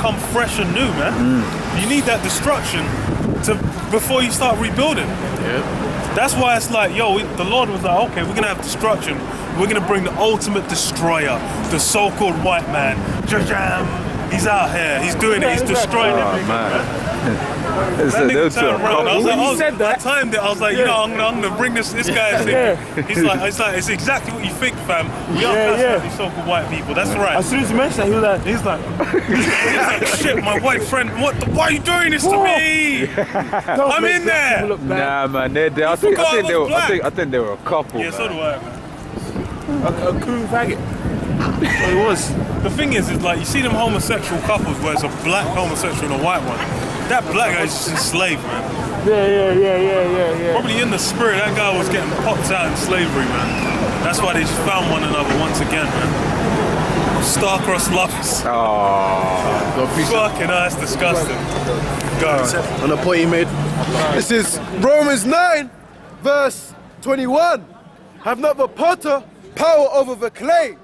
come fresh and new, man. You need that destruction before you start rebuilding. That's why it's like, yo, the Lord was like, okay, we're gonna have destruction. We're gonna bring the ultimate destroyer, the so-called white man. He's out here. He's doing it. He's destroying everything, man. That nigga turned around. I timed it. I was like, you know, I'm gonna bring this guy in. He's like, it's exactly what you think, fam. We are these so-called white people. That's right. As soon as you mentioned that, he's like, shit, my white friend. Why are you doing this to me? I'm in there. Nah, man, I think they were a couple. Yeah, so do I. a cool faggot. So it was. The thing is like you see them homosexual couples where it's a black homosexual and a white one. That black guy's just enslaved, man. Yeah. Probably in the spirit, that guy was getting popped out in slavery, man. That's why they just found one another once again, man. Star-crossed lovers. Fucking hell, that's disgusting. Go on the point you made. This is Romans 9, verse 21. Have not the potter power over the clay,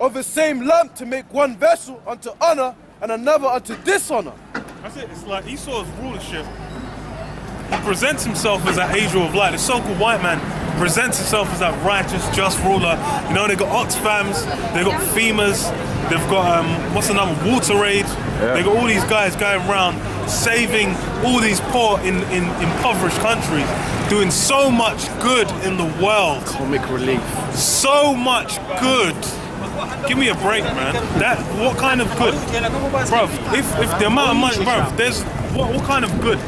of the same lump to make one vessel unto honor and another unto dishonor. That's it. It's like Esau's rulership. He presents himself as that angel of light. The so-called white man presents himself as that righteous, just ruler. You know, they got Oxfams, they got FEMAs, they've got what's the number? WaterAid. They got all these guys going around saving all these poor in impoverished countries, doing so much good in the world. Comic relief. So much good. Give me a break, man. What kind of good? Bruv, if the amount of money, bruv, there's what kind of good?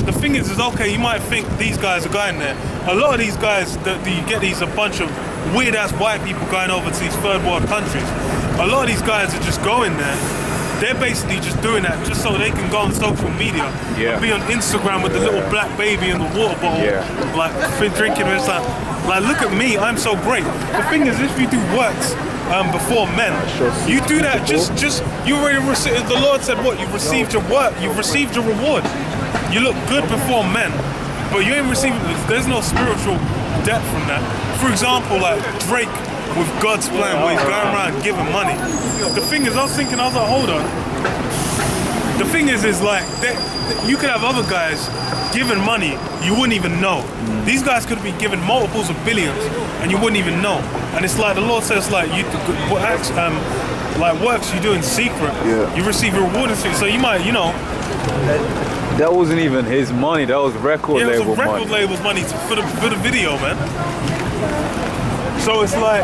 The thing is okay, you might think these guys are going there. A lot of these guys, you get a bunch of weird ass white people going over to these third world countries. A lot of these guys are just going there. They're basically just doing that just so they can go on social media and be on Instagram with the little black baby in the water bottle, like drinking. And it's like, look at me, I'm so great. The thing is, if you do works before men, you do that you already received. The Lord said, what? You've received your work. You've received your reward. You look good before men, but you ain't receiving. There's no spiritual depth from that. For example, like Drake with God's plan, where he's going around giving money. The thing is, I was like, hold on. The thing is like, you could have other guys giving money, you wouldn't even know. These guys could be given multiples of billions, and you wouldn't even know. And it's like the Lord says, like, works you do in secret, you receive your reward in secret. So you might, that wasn't even his money. That was record label money. It was record label's money for the video, man. So it's like,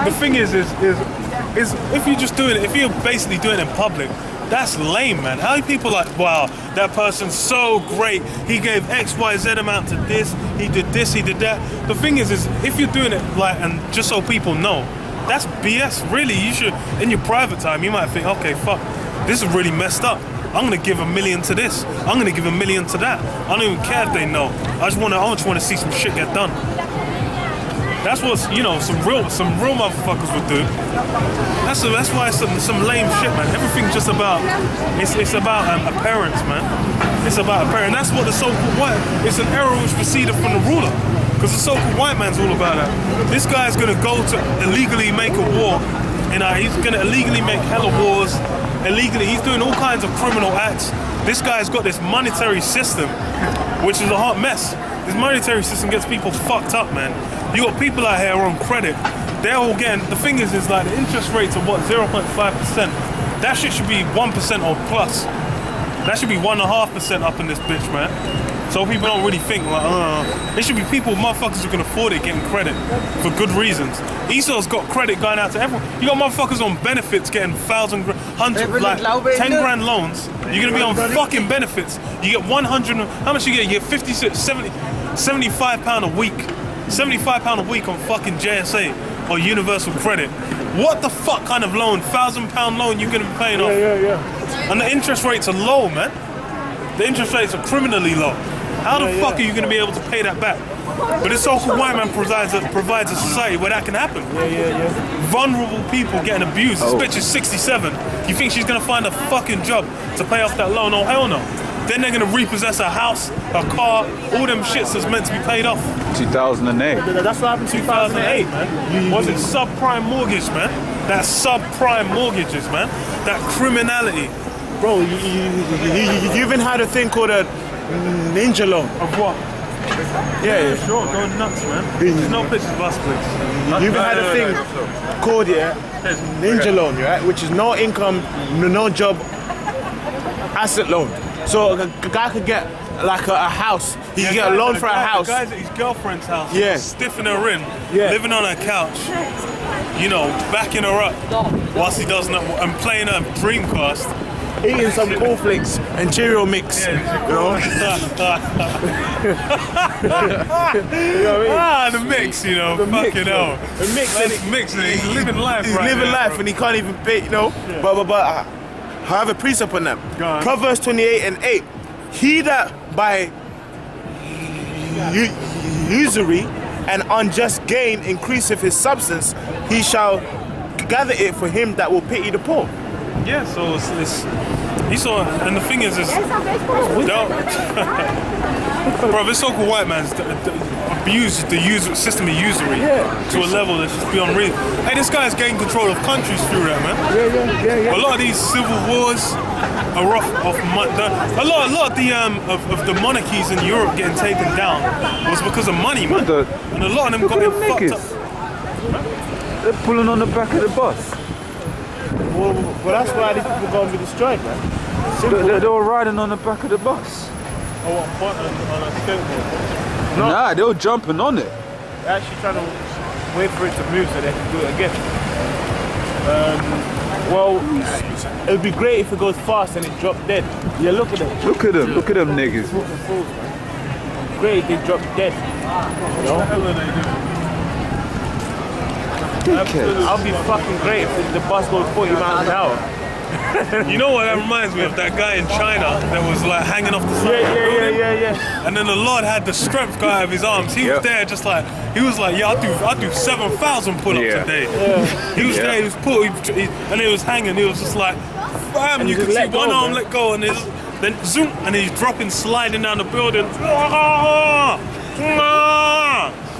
the thing is if you're just doing it, if you're basically doing it in public, that's lame, man. How many people like, wow, that person's so great. He gave X, Y, Z amount to this. He did this, he did that. The thing is if you're doing it like, and just so people know, that's BS. Really, you should, in your private time, you might think, okay, fuck, this is really messed up. I'm gonna give $1 million to this. I'm gonna give $1 million to that. I don't even care if they know. I just wanna see some shit get done. That's what some real motherfuckers would do. That's why it's some lame shit, man. Everything's just about it's about appearance, man. It's about appearance. That's what the so-called white. It's an error which proceeded from the ruler, because the so-called white man's all about that. This guy's gonna go to illegally make a war, and he's gonna illegally make hella wars. Illegally, he's doing all kinds of criminal acts. This guy's got this monetary system, which is a hot mess. This monetary system gets people fucked up, man. You got people out here on credit. They're all getting, the thing is like the interest rates of what, 0.5%. That shit should be 1% or plus. That should be 1.5% up in this bitch, man. So people don't really think like, it should be motherfuckers who can afford it getting credit for good reasons. Esau's got credit going out to everyone. You got motherfuckers on benefits getting 1,000, 100, like 10 grand loans. You're gonna be on fucking benefits. You get 100, how much you get? You get 56, 70, 75 pound a week. 75 pound a week on fucking JSA or Universal Credit. What the fuck kind of loan, £1,000 loan you're gonna be paying off? And the interest rates are low, man. The interest rates are criminally low. How the fuck are you gonna be able to pay that back? But this so-called white man provides a society where that can happen. Vulnerable people getting abused. This bitch is 67. You think she's gonna find a fucking job to pay off that loan? Oh, hell no. Then they're gonna repossess a house, a car, all them shits that's meant to be paid off. 2008. That's what happened in 2008, man. Was it subprime mortgage, man? That subprime mortgages, man. That criminality. Bro, you even had a thing called a ninja loan. Of what? Yeah. Sure, go nuts, man. There's no pictures of us, please. You even had a thing called ninja loan, right? Which is no income, no job asset loan. So a guy could get like a house. He can get a loan for a house. The guy's at his girlfriend's house. Yeah. Stiffing her in. Yeah. Living on her couch. You know, backing her up whilst he does nothing and playing her Dreamcast. Eating some cornflakes and Cheerio mix. You know? The mix, you know, fucking hell. The mix. That's mixing. He's living life He's right living now, life bro. and he can't even pay, you know. But I have a precept on that. Go on. Proverbs 28:8. He that by usury and unjust gain increaseth his substance, he shall gather it for him that will pity the poor. Yeah, so it's he saw, and the thing is don't, bro, this so-called white man's abused the system of usury to a level that's just beyond reason. Hey, this guy's gained control of countries through that, man. Yeah. A lot of these civil wars are off a lot of the monarchies in Europe getting taken down was because of money, man. And a lot of them got Look at fucked them up. niggas. They're pulling on the back of the bus. Well, that's why these people are going to be destroyed, man. They were riding on the back of the bus. Oh, what, on a skateboard? No. Nah, they were jumping on it. They're actually trying to wait for it to move so they can do it again. Well, it would be great if it goes fast and it dropped dead. Yeah, look at them. Look at them niggas. Fucking fools, man. Great if they drop dead. You know? Dickheads. I'll be fucking great if the bus goes 40 miles an hour. You know what that reminds me of? That guy in China that was like hanging off the side of the building. Yeah. And then the Lord had the strength go out of his arms. He was there just like, he was like, yeah, I'll do 7,000 pull-ups Yeah. a day. He was there, he was and he was hanging. He was just like, bam, And you you could just see let go, one arm man. let go and then zoom, and he's dropping, sliding down the building.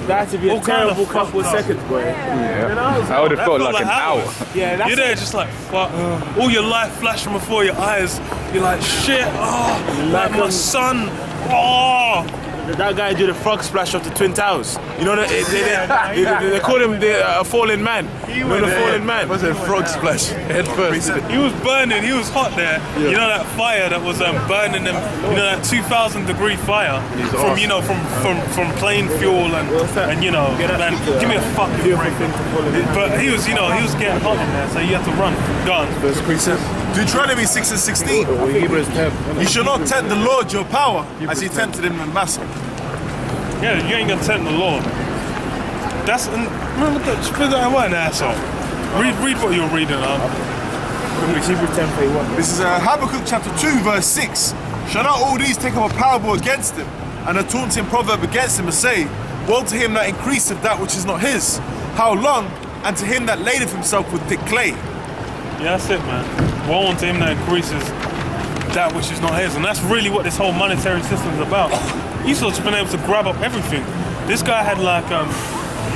That had to be a All kind of terrible couple of fucked up. seconds, boy. Yeah. I would have That felt like an hour. Yeah, that's You're there just like, fuck. All your life flashing before your eyes. You're like, shit, like my son. That guy did a frog splash off the Twin Towers. You know, they call him the fallen man. You know the fallen man. Was it frog splash? Head first. He was burning, he was hot there. You know that fire that was burning them, you know that 2,000 degree fire from, you know, from plane fuel and you know, man, give me a fucking break. But he was, you know, he was getting hot in there, so you had to run. Go on. First precept. Deuteronomy 6:16. Hebrews 10. You shall not tempt the Lord your power as he tempted him in Massa. Yeah, you ain't gonna tempt the Lord. That's, man, what the, what an asshole. Read what you're reading, Hebrews 10:31. This is Habakkuk chapter 2 verse 6. Shall not all these take up a parable against him, and a taunting proverb against him, and say, woe to him that increaseth that which is not his? How long? And to him that ladeth himself with thick clay. Yeah, that's it, man. Woe unto him that increases that which is not his. And that's really what this whole monetary system is about. Esau's been able to grab up everything. This guy had like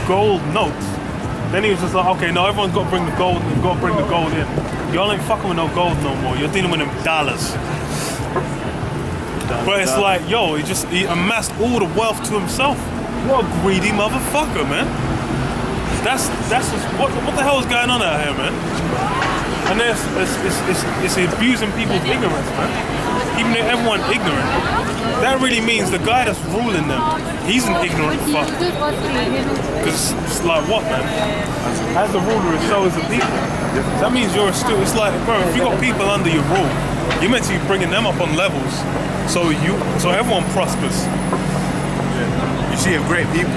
gold notes. Then he was just like, okay, no, everyone's got to bring the gold. You've got to bring the gold in. Y'all ain't fucking with no gold no more. You're dealing with them dollars. But it's like, yo, he amassed all the wealth to himself. What a greedy motherfucker, man. That's just, what the hell is going on out here, man? And it's abusing people's ignorance, man. Keeping everyone ignorant. That really means the guy that's ruling them, he's an ignorant fuck. Because it's like, what, man? As the ruler, so is the people. That means you're still, it's like, bro, if you got people under your rule, you're meant to be bringing them up on levels so everyone prospers. You see a great people,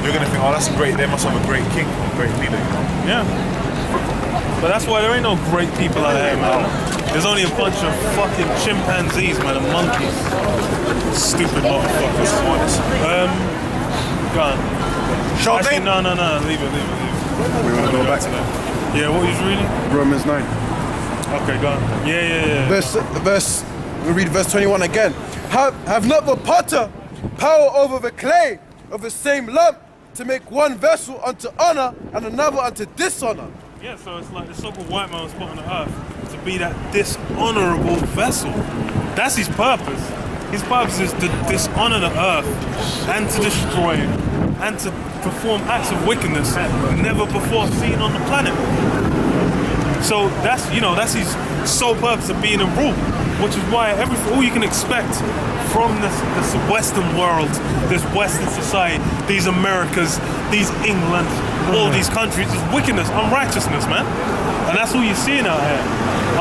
you're gonna think, oh, that's great. They must have a great king, great leader. You know? Yeah. But that's why there ain't no great people out here, man. There's only a bunch of fucking chimpanzees, man, and monkeys. Stupid motherfuckers. Go on. Actually, no, leave it. We want to go back to that. Yeah, what was you reading? Romans 9. Okay, go on. Yeah. We read verse 21 again. Have not the potter power over the clay of the same lump to make one vessel unto honor and another unto dishonor? Yeah, so it's like the so-called white man was put on the earth to be that dishonorable vessel. That's his purpose. His purpose is to dishonor the earth and to destroy it and to perform acts of wickedness never before seen on the planet. So that's his sole purpose of being in rule, which is why all you can expect from this Western world, this Western society, these Americas, these England, all these countries is wickedness, unrighteousness, man. And that's all you're seeing out here,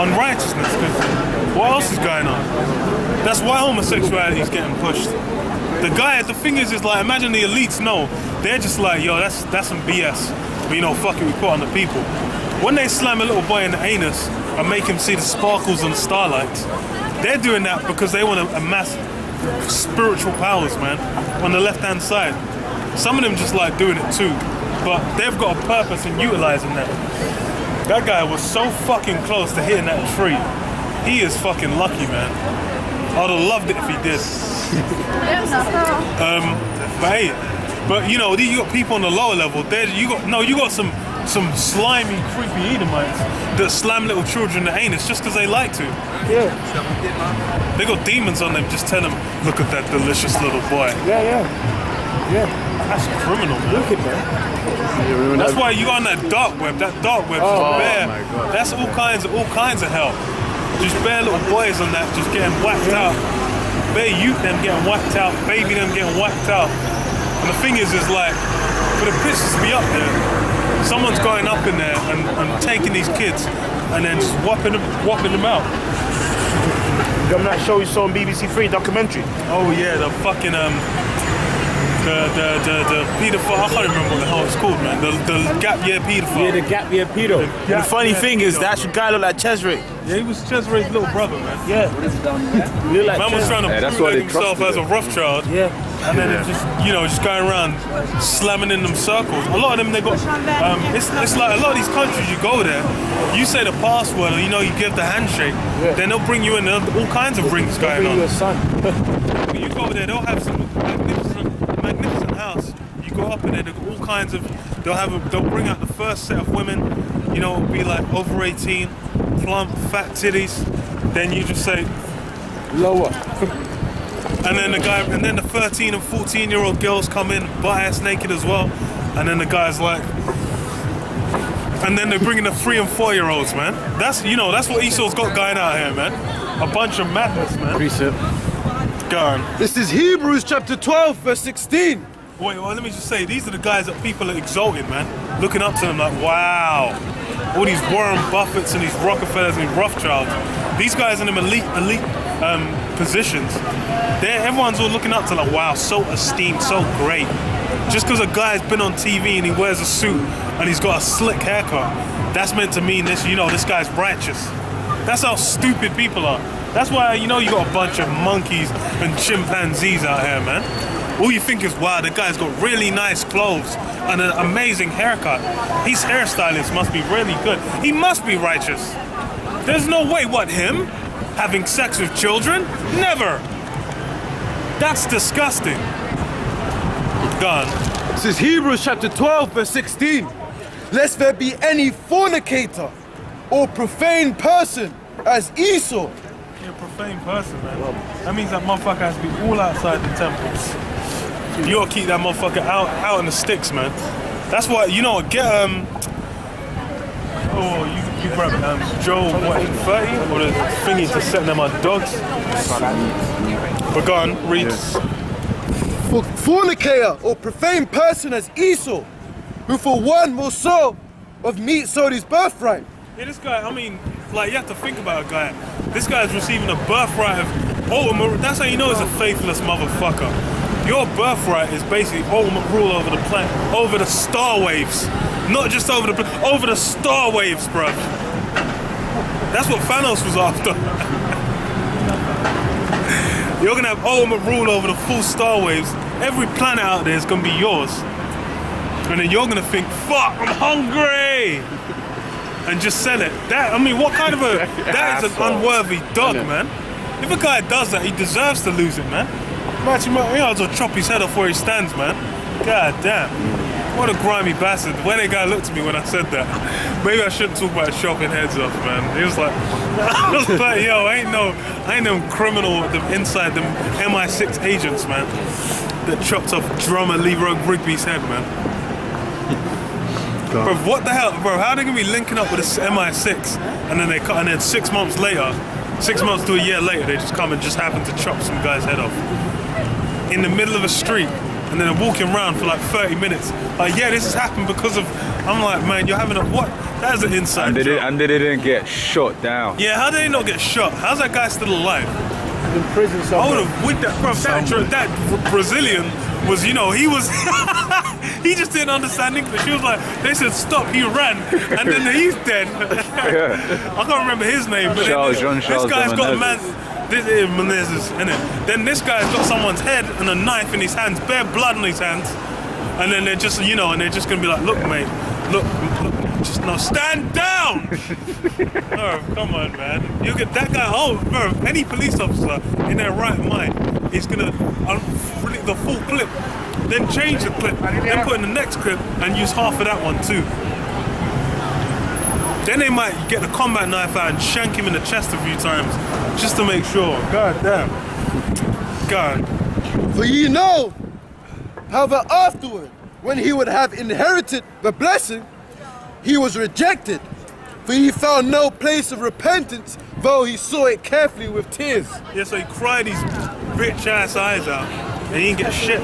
unrighteousness. 'Cause what else is going on? That's why homosexuality is getting pushed. The thing is like, imagine the elites know. They're just like, yo, that's some BS. But fuck it, we put on the people. When they slam a little boy in the anus and make him see the sparkles and starlights, they're doing that because they want to amass spiritual powers, man, on the left-hand side. Some of them just like doing it too, but they've got a purpose in utilizing that. That guy was so fucking close to hitting that tree. He is fucking lucky, man. I'd have loved it if he did. But you got people on the lower level. You got some slimy, creepy Edomites that slam little children in the anus just because they like to. Yeah. They got demons on them. Just tell them, look at that delicious little boy. Yeah. That's criminal, man. Look at that. That's why you on that dark web. That dark web is bare. my God. That's all kinds of hell. Just bare little boys on that, just getting whacked out. Bare youth them getting whacked out. Baby them getting whacked out. And the thing is like, for the pictures to be up there, someone's going up in there and taking these kids and then just whopping them out. I'm not sure you saw on BBC Three documentary. Oh yeah, the fucking the pedophile. I can't remember what the hell it's called, man. The gap year pedophile. Yeah, the gap year pedo. And the funny thing is, that guy looked like Cesare. Yeah, he was Cesare's little brother, man. Yeah. He looked like Man was trying to that's why prove they himself trusted as a him. Rothschild. Yeah. And then it just going around slamming in them circles. A lot of them, they got, it's like a lot of these countries, you go there, you say the password, or you give the handshake, then they'll bring you in, all kinds of rings going on. Your son. When you go over there, they'll have some magnificent house. You go up in there, they've got all kinds of, they'll bring out the first set of women, it'll be like over 18, plump, fat titties. Then you just say, Lower. and then the 13 and 14-year-old girls come in butt-ass naked as well. And then the guy's like, and then they're bringing the 3 and 4-year-olds, man. That's what Esau's got going out here, man. A bunch of madness, man. Precept. Go on. This is Hebrews chapter 12, verse 16. Wait, well, let me just say, these are the guys that people are exalting, man. Looking up to them like, wow. All these Warren Buffetts and these Rockefellers and Rothschilds. These guys in them elite positions. Everyone's all looking up to like, wow, so esteemed, so great. Just because a guy's been on TV and he wears a suit and he's got a slick haircut, that's meant to mean this guy's righteous. That's how stupid people are. That's why, you got a bunch of monkeys and chimpanzees out here, man. All you think is, wow, the guy's got really nice clothes and an amazing haircut. His hairstylist must be really good. He must be righteous. There's no way, him? Having sex with children? Never. That's disgusting. Gone. This is Hebrews chapter 12, verse 16. Lest there be any fornicator or profane person as Esau. You're a profane person, man. That means that motherfucker has to be all outside the temples. You gotta keep that motherfucker out in the sticks, man. That's why, get you grab Joe 30 or the thingy to set them on dogs. But go on, read. Fornicator or profane person as Esau, who for one will sow of meat sowed his birthright. Yeah, this guy, you have to think about a guy. This guy's receiving a birthright of ultimate. That's how you know he's a faithless motherfucker. Your birthright is basically ultimate rule over the planet, over the star waves. Not just over the star waves, bruv. That's what Thanos was after. You're gonna have ultimate rule over the full star waves. Every planet out there is gonna be yours. And then you're gonna think, fuck, I'm hungry! And just sell it. What kind of that is an unworthy dog, man. If a guy does that, he deserves to lose it, man. He might as well chop his head off where he stands, man. God damn. What a grimy bastard. The way that guy looked at me when I said that. Maybe I shouldn't talk about chopping heads off, man. He was like, I was like, yo, I ain't no criminal them inside them MI6 agents, man. That chopped off drummer Leroy Rigby's head, man. Bro, what the hell, bro? How are they gonna be linking up with this MI6 and then 6 months later, 6 months to a year later, they just come and just happen to chop some guy's head off in the middle of a street, and then they're walking around for like 30 minutes. Like, yeah, this has happened because of. I'm like, man, you're having a what? That is an inside And job. they didn't get shot down. Yeah, how did they not get shot? How's that guy still alive? In prison I somewhere. would have with that, bro. That Brazilian was, he was, he just didn't understand English. He was like, they said stop, he ran, and then he's dead. I can't remember his name, but Jean-Charles this guy's got a Menezes. man. This is Menezes, innit? Then this guy's got someone's head and a knife in his hands, bare blood on his hands, and then they're just, and they're just gonna be like, look, mate, look, just no, stand down. Oh, come on, man. You get that guy. Oh, bro, any police officer in their right mind is gonna release the full clip, then change the clip, then put in the next clip and use half of that one too. Then they might get the combat knife out and shank him in the chest a few times just to make sure. God damn. God. For ye know how that afterward, when he would have inherited the blessing, he was rejected. For he found no place of repentance, though he saw it carefully with tears. Yeah, so he cried his bitch ass eyes out and he didn't get shit.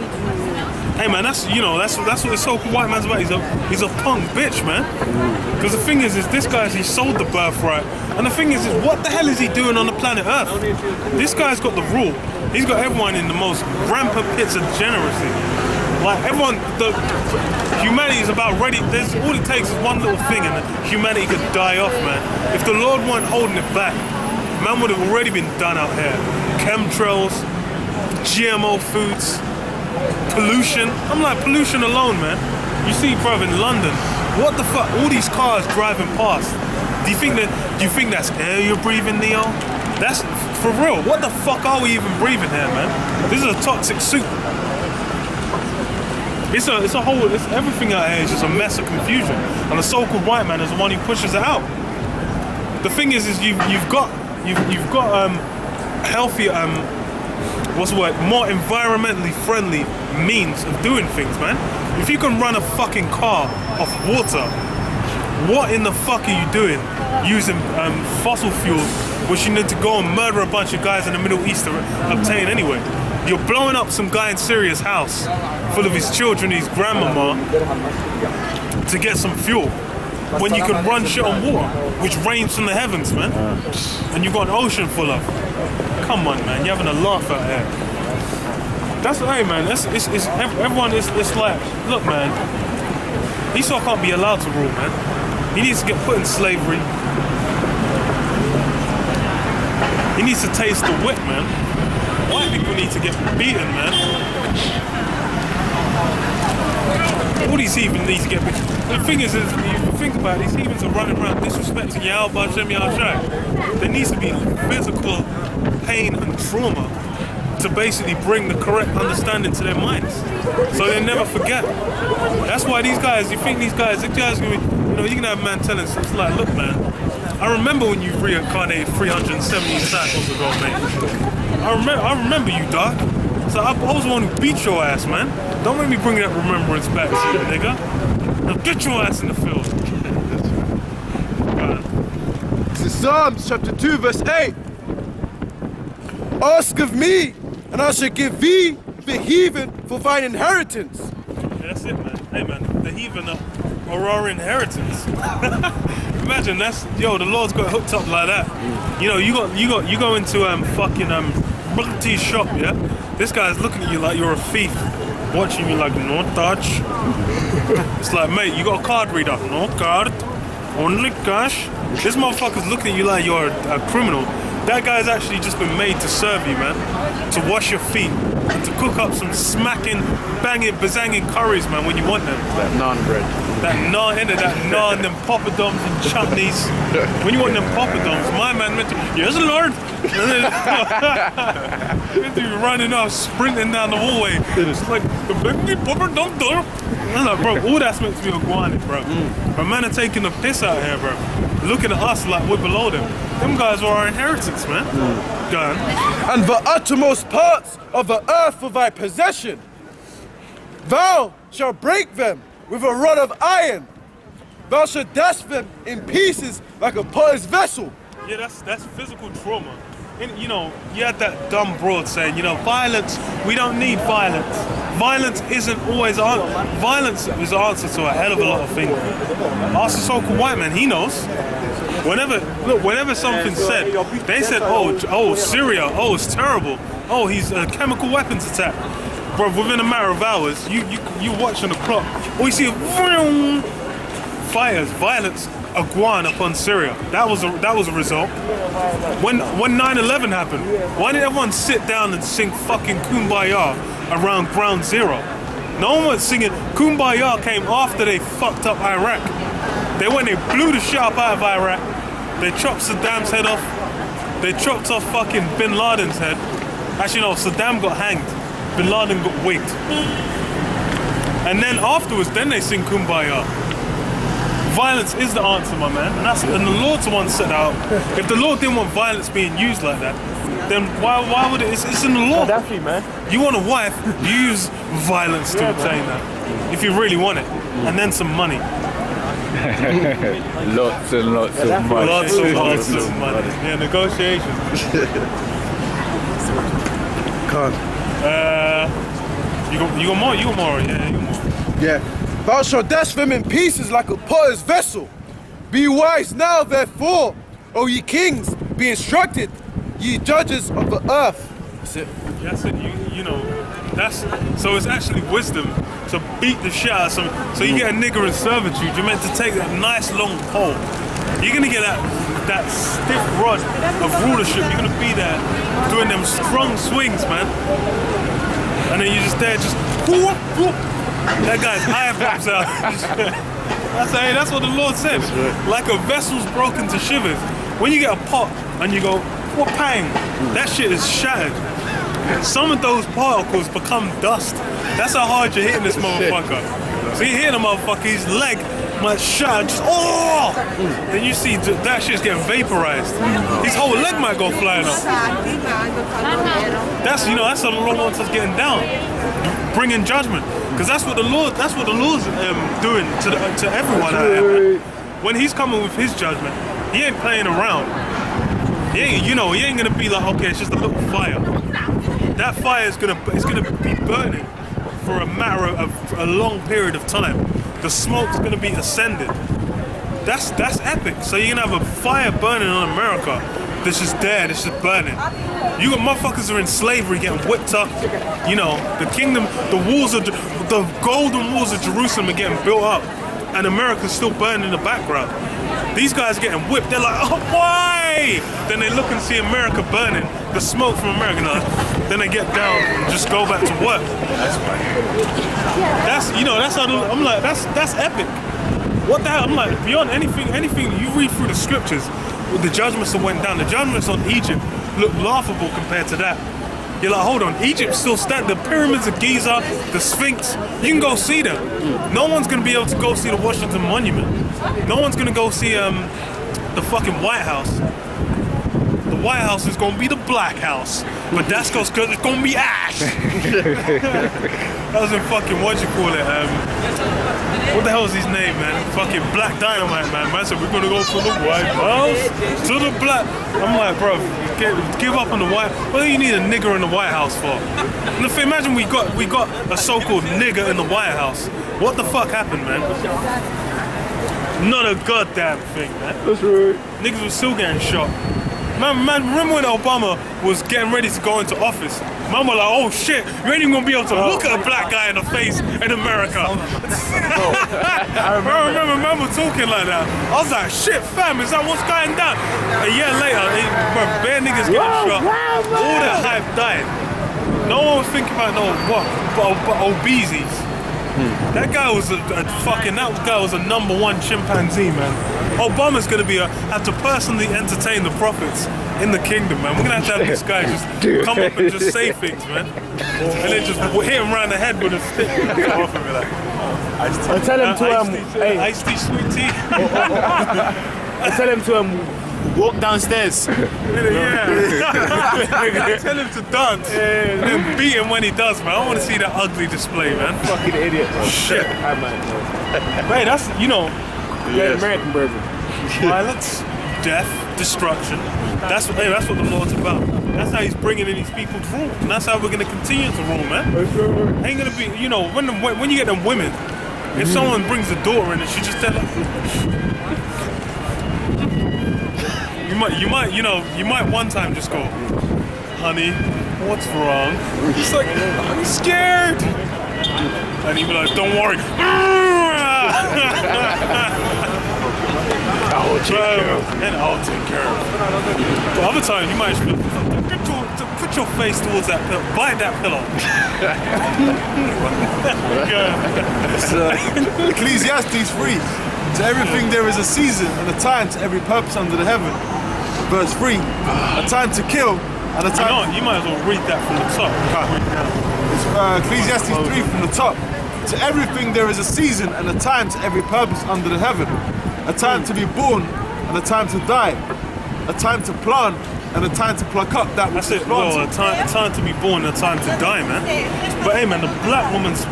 Hey man, that's what the so-called white man's about. He's a punk bitch, man. Because the thing is this guy, he sold the birthright. And the thing is what the hell is he doing on the planet Earth? This guy's got the rule. He's got everyone in the most rampant pits of degeneracy. Like everyone, humanity is about ready. All it takes is one little thing and humanity could die off, man. If the Lord weren't holding it back, man would have already been done out here. Chemtrails, GMO foods, pollution. I'm like, pollution alone, man. You see, bro, in London, what the fuck? All these cars driving past. Do you think that's air you're breathing, Neo? That's for real. What the fuck are we even breathing here, man? This is a toxic soup. It's everything out here is just a mess of confusion, and the so-called white man is the one who pushes it out. The thing is you've got healthier, what's the word? More environmentally friendly means of doing things, man. If you can run a fucking car off water, what in the fuck are you doing using fossil fuels, which you need to go and murder a bunch of guys in the Middle East to obtain anyway? You're blowing up some guy in Syria's house full of his children, his grandmama, to get some fuel. When you can run shit on water, which rains from the heavens, man. And you've got an ocean full of. Come on, man, you're having a laugh out here. That's, hey, man, everyone is like, look, man, Esau can't be allowed to rule, man. He needs to get put in slavery. He needs to taste the whip, man. White people need to get beaten, man. All these heathens need to get beaten. The thing is, if you think about it, these heathens are running around disrespecting Yahweh Hashem Yahshai. There needs to be physical pain and trauma to basically bring the correct understanding to their minds, so they never forget. That's why these guys, you think these guys gonna be, you can have a man telling us, it's like, look, man, I remember when you reincarnated 370 cycles ago, mate. I remember you, Doc. So I was the one who beat your ass, man. Don't make me bring that remembrance back to you, nigga. Now get your ass in the field. This is Psalms chapter 2, verse 8. Ask of me, and I shall give thee the heathen for thine inheritance. Yeah, that's it, man. Hey, man, the heathen are our inheritance. Imagine the Lord's got hooked up like that. You go into fucking British shop, yeah. This guy's looking at you like you're a thief, watching you like, no touch. It's like, mate, you got a card reader? No card, only cash. This motherfucker's looking at you like you're a criminal. That guy's actually just been made to serve you, man. To wash your feet and to cook up some smacking, banging, bazanging curries, man, when you want them. That naan bread. That naan, innit? That naan, them poppadoms and chutneys. When you want them poppadoms, my man meant to, yes, Lord. Meant to be running off, sprinting down the hallway. It's like, poppadom. I'm like, bro, all that's meant to be iguana, bro. But man are taking the piss out here, bro. Looking at us like we're below them. Them guys are our inheritance, man. Go on. And the uttermost parts of the earth for thy possession. Thou shalt break them with a rod of iron. Thou shalt dash them in pieces like a potter's vessel. Yeah, that's physical trauma. And, you know, you had that dumb broad saying, you know, violence, we don't need violence. Violence isn't always violence is the answer to a hell of a lot of things. Ask the so-called white man, he knows. Whenever something's said, they said, oh, Syria, oh, it's terrible. Oh, he's a chemical weapons attack. Bro, within a matter of hours, you watching the clock, all you see is fires, violence, iguana upon Syria. That was a result. When 9/11 happened, why did everyone sit down and sing fucking Kumbaya around Ground Zero? No one was singing. Kumbaya came after they fucked up Iraq. They blew the shit up out of Iraq. They chopped Saddam's head off. They chopped off fucking Bin Laden's head. Actually, no, Saddam got hanged. Bin Laden got wigged. And then afterwards, then they sing Kumbaya. Violence is the answer, my man. And the Lord's the one set out. If the Lord didn't want violence being used like that, then why would it? It's in the law. Definitely, man. You want a wife, use violence to obtain that. If you really want it. And then some money. Lots and lots of money. Lots of money. Yeah, negotiations. Can't. You got more? Yeah, you got more. Yeah. Thou shalt dash them in pieces like a potter's vessel. Be wise now, therefore, O ye kings, be instructed, ye judges of the earth. That's it. That's it. You know, so it's actually wisdom to beat the shit out of someone. So you get a nigger in servitude, you're meant to take that nice long pole. You're gonna get that stiff rod of rulership. You're gonna be there doing them strong swings, man. And then you're just there, just whoop, whoop. That guy's eye pops out. That's what the Lord said. Like a vessel's broken to shivers. When you get a pot and you go, what pang? That shit is shattered. Some of those particles become dust. That's how hard you're hitting this motherfucker. So you're hitting a motherfucker, his leg might shatter, just then you see that shit's getting vaporized. His whole leg might go flying off. That's how the Lord wants us getting down. Bringing judgment. Because that's what the Lord's doing to everyone out here. When he's coming with his judgment, he ain't playing around. He ain't gonna be like, okay, it's just a little fire. That fire is gonna be burning for a matter of a long period of time. The smoke's gonna be ascended. That's epic. So you're gonna have a fire burning on America that's just there, that's just burning. You got motherfuckers who are in slavery getting whipped up. You know, the kingdom, the golden walls of Jerusalem are getting built up, and America's still burning in the background. These guys are getting whipped. They're like, oh, why? Then they look and see America burning, the smoke from America. Then they get down and just go back to work. That's how I'm like, that's epic. What the hell? I'm like, beyond anything you read through the scriptures, the judgments that went down, the judgments on Egypt look laughable compared to that. You're like, hold on, Egypt still stands. The pyramids of Giza, the Sphinx, you can go see them. No one's gonna be able to go see the Washington Monument. No one's gonna go see the fucking White House. The White House is gonna be the Black House, but that's because it's gonna be ash. That was in fucking what the hell is his name, man? Fucking Black Dynamite, man. Man said we're gonna go to the White House, to the Black. I'm like, bro, give up on the White. What do you need a nigger in the White House for? And if imagine we got a so-called nigger in the White House. What the fuck happened, man? Not a goddamn thing, man. That's right. Niggas were still getting shot. Man, remember when Obama was getting ready to go into office? Man was like, oh shit, you ain't even gonna be able to look at a black guy in the face in America. I remember man was talking like that. I was like, shit fam, is that what's going down? A year later, bare niggas getting shot. All that hype died. No one was thinking about but obeses. That guy was a #1 chimpanzee, man. Obama's gonna have to personally entertain the prophets in the kingdom, man. We're gonna have to have this guy just come up and just say things, man. And then just hit him around the head with a stick. Come off of me like, I tell him to iced tea, sweet tea. I tell him to walk downstairs. Yeah. Tell him to dance. And then beat him when he does, man. I don't want to see that ugly display, man. Fucking idiot, bro. Shit. Man, that's, American version. Violence, death, destruction. That's what the Lord's about. That's how he's bringing in these people to rule. And that's how we're going to continue to rule, man. Ain't going to be, when you get them women, if someone brings a daughter in and she just tell her, you might one time just go, honey, what's wrong? He's like, I'm scared. And he'd be like, don't worry. I'll take care of it. But other times you might just be like, put your face towards that pillow, bite that pillow. Ecclesiastes 3. To everything there is a season and a time to every purpose under the heaven. Verse 3. A time to kill and a time. You might as well read that from the top. It's Ecclesiastes 3 from the top. To everything there is a season and a time to every purpose under the heaven. A time to be born and a time to die. A time to plant and a time to pluck up that which is planted. Well, a time to be born and a time to die, man. But hey, man, the black woman's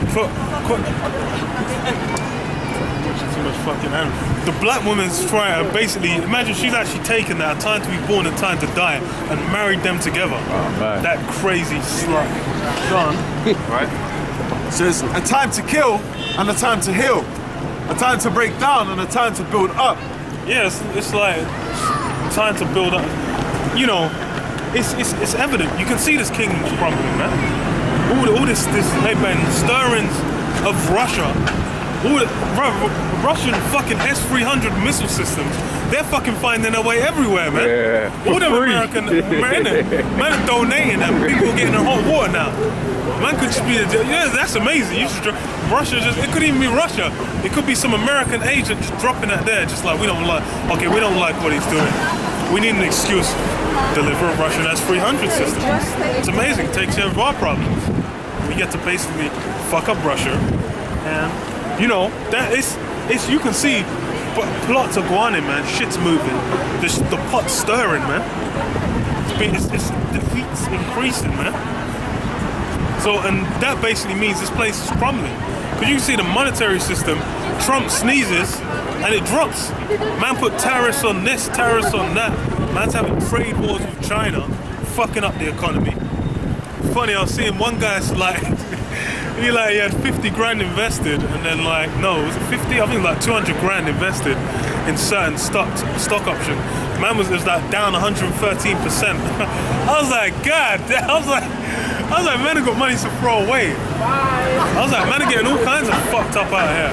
the black woman's trying to basically imagine she's actually taken that a time to be born and time to die and married them together. That crazy slut. John, right? So it's a time to kill and a time to heal. A time to break down and a time to build up. Yes, it's like time to build up. It's evident. You can see this kingdom's crumbling, man. All this stirrings of Russia. Russian fucking S-300 missile systems, they're fucking finding their way everywhere, man. Yeah, all them American men are donating them. People are getting their hot water now. Man could just be, that's amazing. Russia it could even be Russia. It could be some American agent just dropping that there, just like we don't like what he's doing. We need an excuse. Deliver a Russian S-300 system. It's amazing. It takes care of our problems. We get to basically fuck up Russia and. That it's you can see, but plots are going in, man. Shit's moving. The pot's stirring, man. The heat's increasing, man. So, and that basically means this place is crumbling. Because you can see the monetary system, Trump sneezes, and it drops. Man put tariffs on this, tariffs on that. Man's having trade wars with China, fucking up the economy. Funny, I was seeing one guy's like, he had 50 grand invested, and then was it 50? I think 200 grand invested in certain stock option. Man was down 113%. I was like, God, I was like, man, I got money to throw away. I was like, man, are getting all kinds of fucked up out here.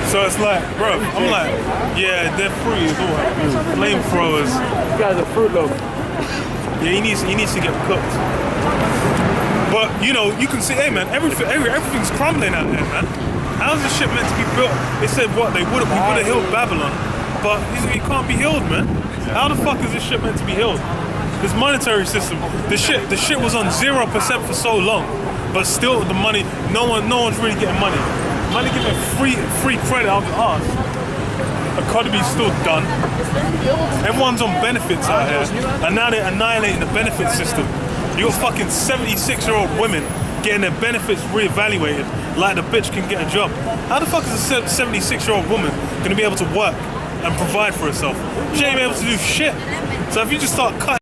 So it's like, bro, I'm like, yeah, they're free as well. Flamethrowers. You guys are fruit loaf. Yeah, he needs to get cooked. But you can see, hey man, everything's crumbling out there, man. How's this shit meant to be built? They said we would have healed Babylon, but it can't be healed, man. How the fuck is this shit meant to be healed? This monetary system, the shit was on 0% for so long, but still the money, no one's really getting money. Money giving free credit out the arse. Economy's still done. Everyone's on benefits out here, and now they're annihilating the benefit system. You got fucking 76-year-old women getting their benefits reevaluated like the bitch can get a job. How the fuck is a 76-year-old woman gonna be able to work and provide for herself? She ain't able to do shit. So if you just start cutting